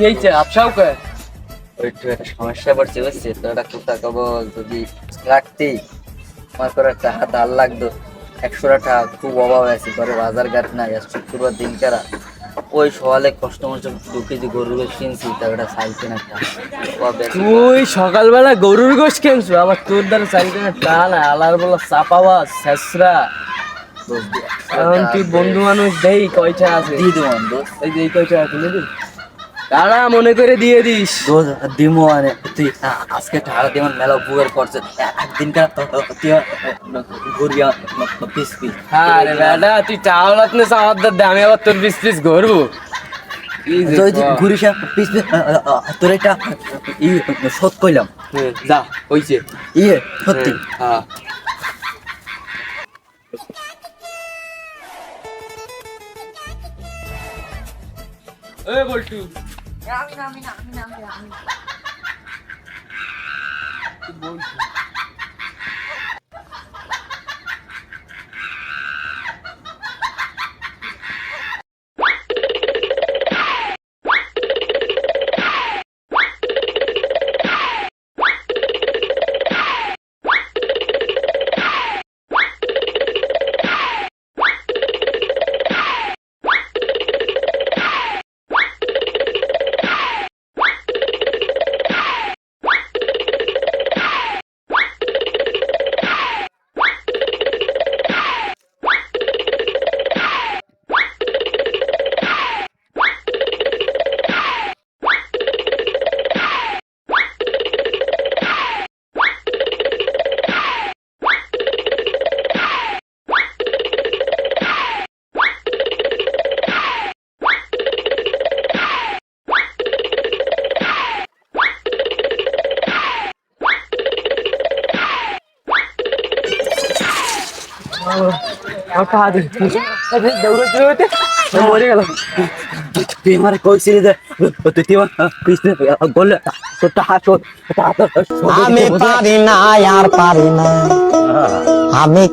এই যে আপসাও কে একটু একটা সমস্যা পড়ছে বুঝছি তো, একটা কথা কব যদি রাখতি আমার করে একটা হাত আর লাগতো। 100 টাকা খুব অভাব আছে, ঘরে বাজার ঘাট নাই, আর শুক্রবার দিন কারা ওই সকালে কষ্ট মষ্ট 2 কেজি গরুর গোশ কিনছি, তারপরে সাইকেল একটা তুই সকালবেলা গরুর গোশ কিনছো, আবার তোর দ্বারা চাইতে না তা না আলার বলা চাপাবা শেষরা। এখন তুই বন্ধু মানুষ দেই কয়টা আছে দিয়ে দেবো দোস্ত। এই যে এই কয়টা আছে বুঝলি, তারা মনে করে দিয়ে দিস। দোস্ত দিমো মানে তুই আজকে টাকা দিমান মেলা উপকার করছে, একদিন কার তুই ঘুরিয়া পিস পিস। হ্যাঁ রে বেটা, তুই চাওলাত না চাওয়ার দে, আমি আবার তোর পিস পিস ঘুরবো। কি যে ঘুরিস পিস পিস তোর একটা শোধ কইলাম। যা হইছে সত্যি। হ্যাঁ এ বলটু বলটু মরে গেল। তুই আমার কইছিলি যে তুই বললে তোর টাকা আমি পারি না আর পারি না আমি